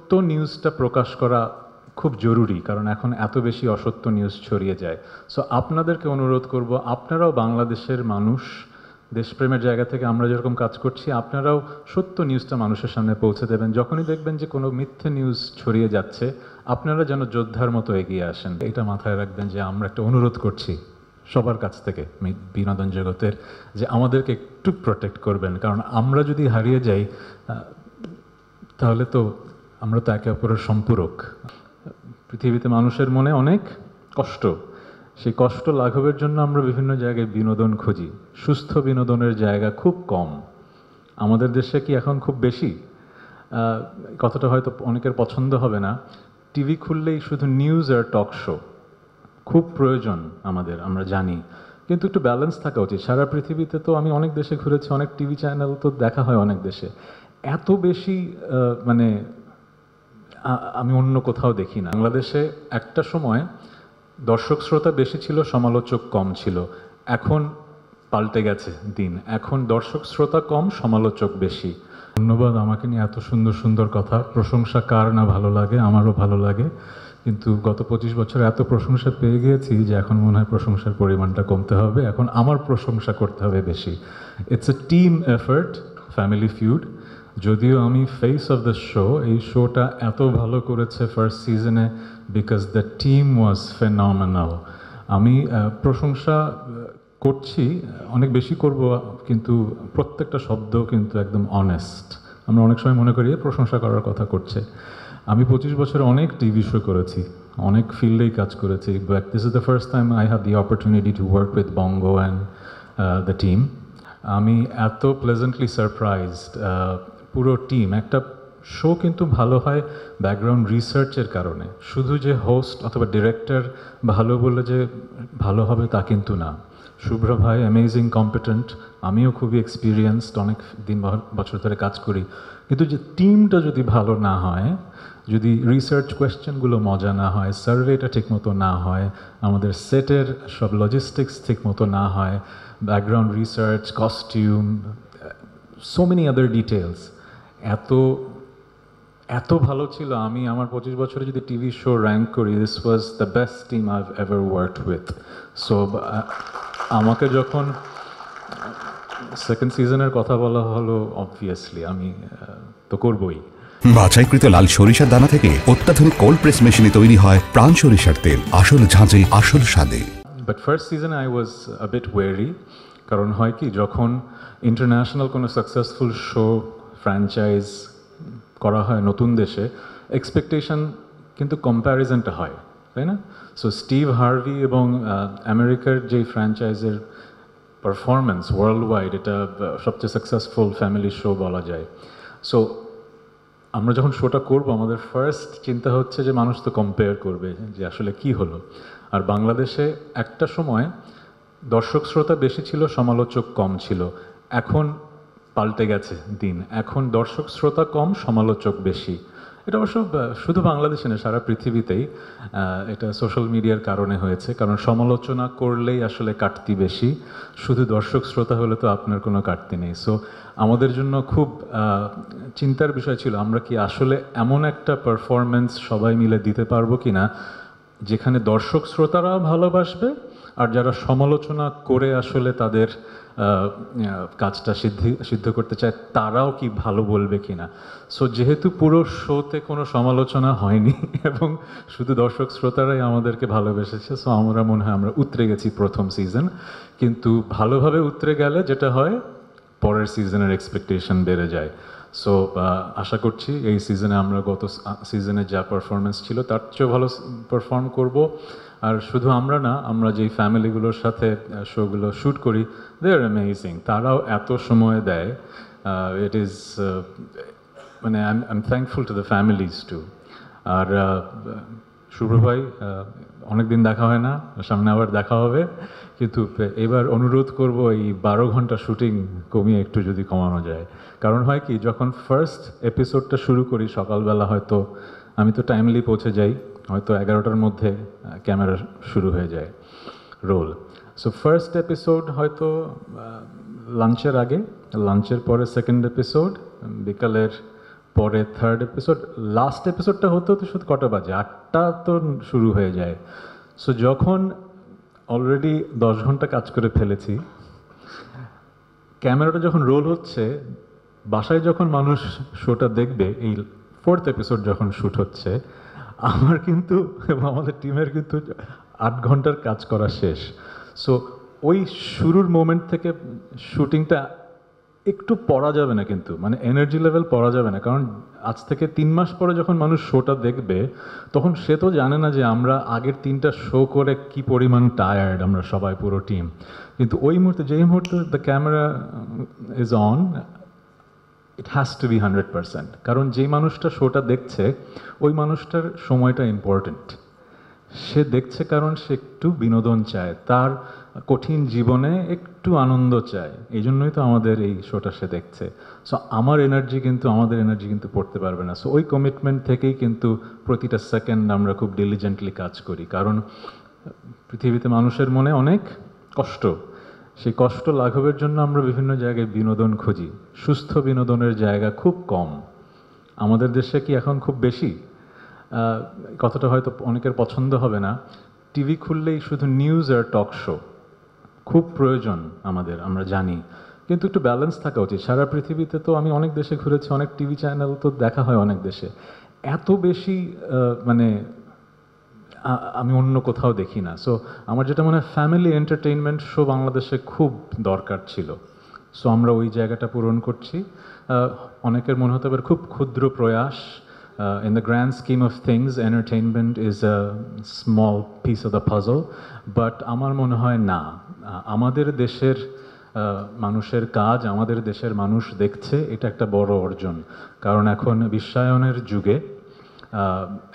সত্য নিউজটা প্রকাশ করা খুব জরুরি, কারণ এখন এত বেশি অসত্য নিউজ ছড়িয়ে যায়। সো আপনাদেরকে অনুরোধ করব, আপনারাও বাংলাদেশের মানুষ, দেশপ্রেমের জায়গা থেকে আমরা যেরকম কাজ করছি, আপনারাও সত্য নিউজটা মানুষের সামনে পৌঁছে দেবেন। যখনই দেখবেন যে কোনো মিথ্যে নিউজ ছড়িয়ে যাচ্ছে, আপনারা যেন যোদ্ধার মতো এগিয়ে আসেন। এটা মাথায় রাখবেন যে আমরা একটা অনুরোধ করছি সবার কাছ থেকে, বিনোদন জগতের, যে আমাদেরকে একটু প্রোটেক্ট করবেন। কারণ আমরা যদি হারিয়ে যাই তাহলে তো আমরা তো একে অপরের সম্পূরক। পৃথিবীতে মানুষের মনে অনেক কষ্ট, সেই কষ্ট লাঘবের জন্য আমরা বিভিন্ন জায়গায় বিনোদন খুঁজি। সুস্থ বিনোদনের জায়গা খুব কম আমাদের দেশে। কি এখন খুব বেশি? কথাটা হয়তো অনেকের পছন্দ হবে না। টিভি খুললেই শুধু নিউজ আর টক শো খুব প্রয়োজন আমাদের, আমরা জানি, কিন্তু একটু ব্যালেন্স থাকা উচিত। সারা পৃথিবীতে তো আমি অনেক দেশে ঘুরেছি, অনেক টিভি চ্যানেল তো দেখা হয় অনেক দেশে, এত বেশি মানে আমি অন্য কোথাও দেখি না। বাংলাদেশে একটা সময় দর্শক শ্রোতা বেশি ছিল, সমালোচক কম ছিল। এখন পাল্টে গেছে দিন, এখন দর্শক শ্রোতা কম, সমালোচক বেশি। ধন্যবাদ আমাকে নিয়ে এত সুন্দর সুন্দর কথা। প্রশংসা কার না ভালো লাগে, আমারও ভালো লাগে, কিন্তু গত 25 বছর এত প্রশংসা পেয়ে গিয়েছি যে এখন মনে হয় প্রশংসার পরিমাণটা কমতে হবে, এখন আমার প্রশংসা করতে হবে বেশি। It's a team effort, family feud. যদিও আমি ফেস অফ দ্য শো, এই শোটা এত ভালো করেছে ফার্স্ট সিজনে বিকজ দ্য টিম ওয়াজ ফেনমেনাল। আমি প্রশংসা করছি, অনেক বেশি করব, কিন্তু প্রত্যেকটা শব্দ কিন্তু একদম অনেস্ট। আমরা অনেক সময় মনে করি প্রশংসা করার কথা করছে। আমি 25 বছরে অনেক টিভি শো করেছি, অনেক ফিল্ডেই কাজ করেছি, but this is the first time I have the opportunity to work with বঙ্গো and the team. আমি এত প্লেজেন্টলি সারপ্রাইজড। পুরো টিম, একটা শো কিন্তু ভালো হয় ব্যাকগ্রাউন্ড রিসার্চের কারণে। শুধু যে হোস্ট অথবা ডিরেক্টর ভালো বলে যে ভালো হবে তা কিন্তু না। শুভ্র ভাই অ্যামেজিং কম্পিটেন্ট, আমিও খুবই এক্সপিরিয়েন্সড, অনেক দিন বছর ধরে কাজ করি, কিন্তু যে টিমটা যদি ভালো না হয়, যদি রিসার্চ কোয়েশ্চেনগুলো মজা না হয়, সার্ভেটা ঠিকমতো না হয়, আমাদের সেটের সব লজিস্টিক্স ঠিকমতো না হয়, background research, costume, so many other details, এত ভালো ছিল। আমি আমার 25 বছরে যদি টিভি শো র্যাঙ্ক করি, this was the best team I have ever worked with. So আমাকে যখন সেকেন্ড সিজনের কথা বলা হলো, অবভিয়াসলি আমি তো করবই। বাছাইকৃত লাল সরিষার দানা থেকে অত্যাধুনিক কোল্ড প্রেস মেশিনে তৈরি হয় প্রাণ সরিষার তেল, আসল ঝাঁঝে আসল স্বাদে। বাট ফার্স্ট সিজনে আই ওয়াজ আ বিট ওয়েরি, কারণ হয় কি, যখন ইন্টারন্যাশনাল কোনো সাকসেসফুল শো ফ্র্যাঞ্চাইজ করা হয় নতুন দেশে, এক্সপেকটেশন কিন্তু কম্প্যারিজনটা হয়, তাই না? সো স্টিভ হার্ভি এবং আমেরিকার যে ফ্র্যাঞ্চাইজের পারফরমেন্স ওয়ার্ল্ড ওয়াইড, এটা সবচেয়ে সাকসেসফুল ফ্যামিলি শো বলা যায়। সো আমরা যখন শোটা করব, আমাদের ফার্স্ট চিন্তা হচ্ছে যে মানুষ তো কম্পেয়ার করবে যে আসলে কি হলো। আর বাংলাদেশে একটা সময় দর্শক শ্রোতা বেশি ছিল, সমালোচক কম ছিল। এখন পাল্টে গেছে দিন, এখন দর্শক শ্রোতা কম, সমালোচক বেশি। এটা অবশ্য শুধু বাংলাদেশে না, সারা পৃথিবীতেই এটা সোশ্যাল মিডিয়ার কারণে হয়েছে। কারণ সমালোচনা করলেই আসলে কাটতি বেশি, শুধু দর্শক শ্রোতা হলে তো আপনার কোনো কাটতি নেই। সো আমাদের জন্য খুব চিন্তার বিষয় ছিল, আমরা কি আসলে এমন একটা পারফরমেন্স সবাই মিলে দিতে পারবো কি না, যেখানে দর্শক শ্রোতারাও ভালোবাসবে, আর যারা সমালোচনা করে আসলে তাদের কাজটা সিদ্ধ করতে চায় তারাও কি ভালো বলবে কিনা। সো যেহেতু পুরো শোতে কোনো সমালোচনা হয়নি এবং শুধু দর্শক শ্রোতারাই আমাদেরকে ভালোবেসেছে, সো আমরা মনে হয় আমরা উতরে গেছি প্রথম সিজন। কিন্তু ভালোভাবে উতরে গেলে যেটা হয়, পরের সিজনের এক্সপেকটেশন বেড়ে যায়। সো আশা করছি এই সিজনে আমরা গত সিজনে যা পারফরমেন্স ছিল তার চেয়েও ভালো পারফর্ম করব। আর শুধু আমরা না, আমরা যেই ফ্যামিলিগুলোর সাথে শোগুলো শ্যুট করি, দে আর অ্যামেজিং, তারাও এত সময় দেয়। ইট ইজ মানে I am thankful to the families too. আর শুভ্র ভাই, অনেকদিন দেখা হয় না, সামনে আবার দেখা হবে, কিন্তু এবার অনুরোধ করব এই 12 ঘন্টা শুটিং কমিয়ে একটু যদি কমানো যায়। কারণ হয় কি, যখন ফার্স্ট এপিসোডটা শুরু করি সকালবেলা, হয়তো আমি তো টাইমলি পৌঁছে যাই, হয়তো 11টার মধ্যে ক্যামেরা শুরু হয়ে যায় রোল। সো ফার্স্ট এপিসোড হয়তো লাঞ্চের আগে, লাঞ্চের পরে সেকেন্ড এপিসোড বিকালের পরে থার্ড এপিসোড, লাস্ট এপিসোডটা হতে হতে শুধু কটা বাজে, 8টা তো শুরু হয়ে যায়। সো যখন অলরেডি 10 ঘন্টা কাজ করে ফেলেছি, ক্যামেরাটা যখন রোল হচ্ছে, বাসায় যখন মানুষ শোটা দেখবে, এই ফোর্থ এপিসোড যখন শ্যুট হচ্ছে, আমার কিন্তু এবং আমাদের টিমের কিন্তু 8 ঘন্টার কাজ করা শেষ। সো ওই শুরুর মোমেন্ট থেকে শুটিংটা একটু পড়া যাবে না, কিন্তু মানে এনার্জি লেভেল পড়া যাবে না, কারণ আজ থেকে 3 মাস পরে যখন মানুষ শোটা দেখবে, তখন সে তো জানে না যে আমরা আগের 3টা শো করে কি পরিমাণ টায়ার্ড আমরা সবাই, পুরো টিম। কিন্তু ওই মুহূর্তে, যেই মুহূর্তে the camera is on, it has to be 100%, কারণ যেই মানুষটা শোটা দেখছে, ওই মানুষটার সময়টা ইম্পর্ট্যান্ট। সে দেখছে কারণ সে একটু বিনোদন চায়, তার কঠিন জীবনে একটু আনন্দ চায়, এই জন্যই তো আমাদের এই শোটা সে দেখছে। সো আমাদের এনার্জি কিন্তু পড়তে পারবে না। সো ওই কমিটমেন্ট থেকেই কিন্তু প্রতিটা সেকেন্ড আমরা খুব ডিলিজেন্টলি কাজ করি, কারণ পৃথিবীতে মানুষের মনে অনেক কষ্ট, সেই কষ্ট লাঘবের জন্য আমরা বিভিন্ন জায়গায় বিনোদন খুঁজি। সুস্থ বিনোদনের জায়গা খুব কম আমাদের দেশে। কি এখন খুব বেশি? কথাটা হয়তো অনেকের পছন্দ হবে না, টিভি খুললেই শুধু নিউজ আর টক শো খুব প্রয়োজন আমাদের, আমরা জানি, কিন্তু একটু ব্যালেন্স থাকা উচিত। সারা পৃথিবীতে তো আমি অনেক দেশে ঘুরেছি, অনেক টিভি চ্যানেল তো দেখা হয় অনেক দেশে, এত বেশি মানে আমি অন্য কোথাও দেখি না। সো আমার যেটা মনে হয়, ফ্যামিলি এন্টারটেইনমেন্ট শো বাংলাদেশে খুব দরকার ছিল। সো আমরা ওই জায়গাটা পূরণ করছি। অনেকের মনে হতে পারে খুব ক্ষুদ্র প্রয়াস, in the grand scheme of things entertainment is a small piece of the puzzle, but আমার মনে হয় না, আমাদের দেশের মানুষের কাজ, আমাদের দেশের মানুষ দেখছে, এটা একটা বড় অর্জন। কারণ এখন বিশ্বায়নের যুগে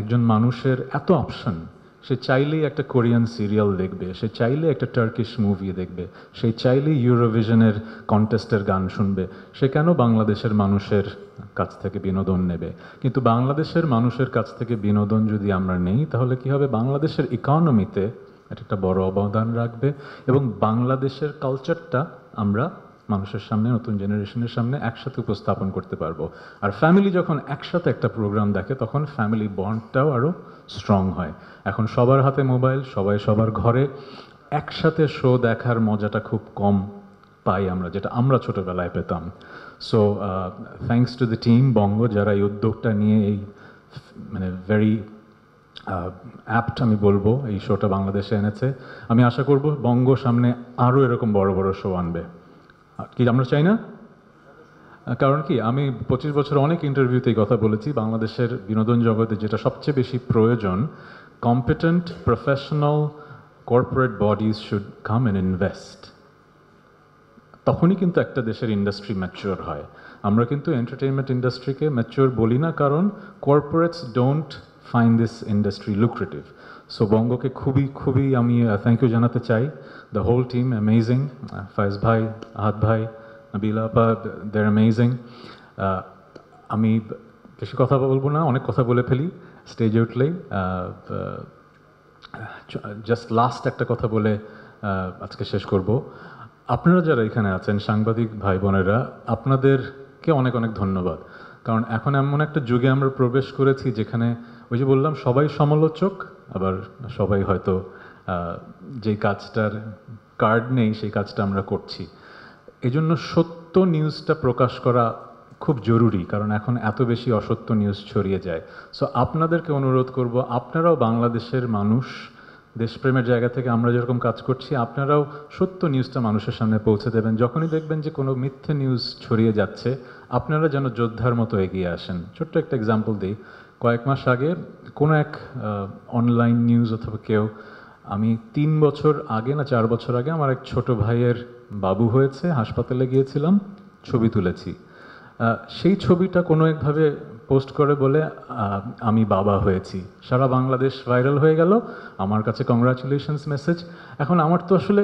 একজন মানুষের এত অপশন, সে চাইলেই একটা কোরিয়ান সিরিয়াল দেখবে, সে চাইলেই একটা টার্কিশ মুভি দেখবে, সে চাইলেই ইউরোভিশনের কন্টেস্টের গান শুনবে, সে কেন বাংলাদেশের মানুষের কাছ থেকে বিনোদন নেবে? কিন্তু বাংলাদেশের মানুষের কাছ থেকে বিনোদন যদি আমরা নেই, তাহলে কি হবে? বাংলাদেশের ইকোনমিতে এটা একটা বড় অবদান রাখবে, এবং বাংলাদেশের কালচারটা আমরা মানুষের সামনে, নতুন জেনারেশনের সামনে একসাথে উপস্থাপন করতে পারবো। আর ফ্যামিলি যখন একসাথে একটা প্রোগ্রাম দেখে, তখন ফ্যামিলি বন্ডটাও আরও স্ট্রং হয়। এখন সবার হাতে মোবাইল, সবাই সবার ঘরে, একসাথে শো দেখার মজাটা খুব কম পাই আমরা, যেটা আমরা ছোটোবেলায় পেতাম। So thanks to the team Bongo, যারা এই উদ্যোগটা নিয়ে এই মানে ভেরি অ্যাপ্ট আমি বলবো এই শোটা বাংলাদেশে এনেছে। আমি আশা করব বঙ্গ সামনে আরও এরকম বড় বড় শো আনবে। কি আমরা চাই না? কারণ কি, আমি 25 বছর অনেক ইন্টারভিউতেই কথা বলেছি, বাংলাদেশের বিনোদন জগতে যেটা সবচেয়ে বেশি প্রয়োজন, competent professional corporate bodies should come and invest. তখনই কিন্তু একটা দেশের ইন্ডাস্ট্রি ম্যাচিওর হয়। আমরা কিন্তু এন্টারটেইনমেন্ট ইন্ডাস্ট্রিকে ম্যাচিওর বলি না, কারণ corporates don't find this industry lucrative. So বঙ্গকে খুবই খুবই আমি থ্যাংক ইউ জানাতে চাই। The whole team amazing, Fayez ভাই, আহাদ ভাই, নাবিলা আপা, দে আর অ্যামেজিং। আমি বেশি কথা বলবো না, অনেক কথা বলে ফেলি স্টেজে উঠলেই। জাস্ট লাস্ট একটা কথা বলে আজকে শেষ করব। আপনারা যারা এখানে আছেন, সাংবাদিক ভাই বোনেরা, আপনাদেরকে অনেক অনেক ধন্যবাদ। কারণ এখন এমন একটা যুগে আমরা প্রবেশ করেছি যেখানে, ওই যে বললাম, সবাই সমালোচক, আবার সবাই হয়তো যেই কাজটার কার্ড নেই সেই কাজটা আমরা করছি। এজন্য সত্য নিউজটা প্রকাশ করা খুব জরুরি, কারণ এখন এত বেশি অসত্য নিউজ ছড়িয়ে যায়। সো আপনাদেরকে অনুরোধ করব, আপনারাও বাংলাদেশের মানুষ, দেশপ্রেমের জায়গা থেকে আমরা যেরকম কাজ করছি, আপনারাও সত্য নিউজটা মানুষের সামনে পৌঁছে দেবেন। যখনই দেখবেন যে কোনো মিথ্যে নিউজ ছড়িয়ে যাচ্ছে, আপনারা যেন যোদ্ধার মতো এগিয়ে আসেন। ছোট্ট একটা এক্সাম্পল দিই, কয়েক মাস আগে কোনো এক অনলাইন নিউজ অথবা কেউ, আমি 3 বছর আগে না 4 বছর আগে আমার এক ছোট ভাইয়ের বাবু হয়েছে, হাসপাতালে গিয়েছিলাম, ছবি তুলেছি। সেই ছবিটা কোনো একভাবে পোস্ট করে বলে আমি বাবা হয়েছি, সারা বাংলাদেশ ভাইরাল হয়ে গেল, আমার কাছে কংগ্রাচুলেশনস মেসেজ। এখন আমার তো আসলে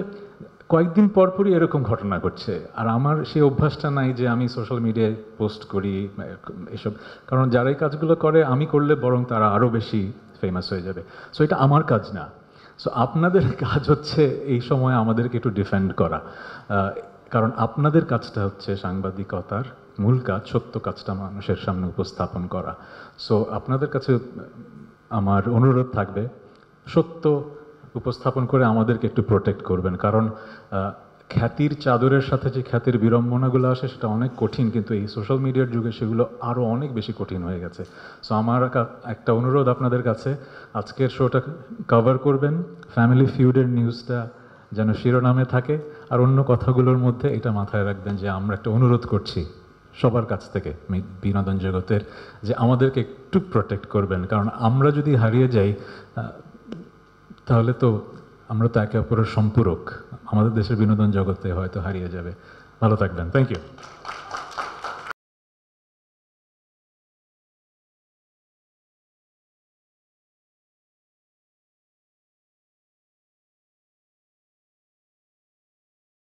কয়েকদিন পরপরই এরকম ঘটনা ঘটছে, আর আমার সেই অভ্যাসটা নাই যে আমি সোশ্যাল মিডিয়ায় পোস্ট করি এসব, কারণ যারা এই কাজগুলো করে, আমি করলে বরং তারা আরও বেশি ফেমাস হয়ে যাবে। সো এটা আমার কাজ না। সো আপনাদের কাজ হচ্ছে এই সময় আমাদেরকে একটু ডিফেন্ড করা, কারণ আপনাদের কাজটা হচ্ছে সাংবাদিকতার মূল কাজ সত্য কাজটা মানুষের সামনে উপস্থাপন করা। সো আপনাদের কাছে আমার অনুরোধ থাকবে সত্য উপস্থাপন করে আমাদেরকে একটু প্রোটেক্ট করবেন, কারণ খ্যাতির চাদরের সাথে যে খ্যাতির বিড়ম্বনাগুলো আসে সেটা অনেক কঠিন, কিন্তু এই সোশ্যাল মিডিয়ার যুগে সেগুলো আরও অনেক বেশি কঠিন হয়ে গেছে। সো আমার একটা অনুরোধ আপনাদের কাছে, আজকের শোটা কভার করবেন, ফ্যামিলি ফিউডের নিউজটা যেন শিরোনামে থাকে, আর অন্য কথাগুলোর মধ্যে এটা মাথায় রাখবেন যে আমরা একটা অনুরোধ করছি সবার কাছ থেকে বিনোদন জগতের, যে আমাদেরকে একটু প্রোটেক্ট করবেন, কারণ আমরা যদি হারিয়ে যাই তাহলে তো আমরা তো একে অপরের সম্পূরক, আমাদের দেশের বিনোদন জগতে হয়তো হারিয়ে যাবে। ভালো থাকবেন, থ্যাংক ইউ।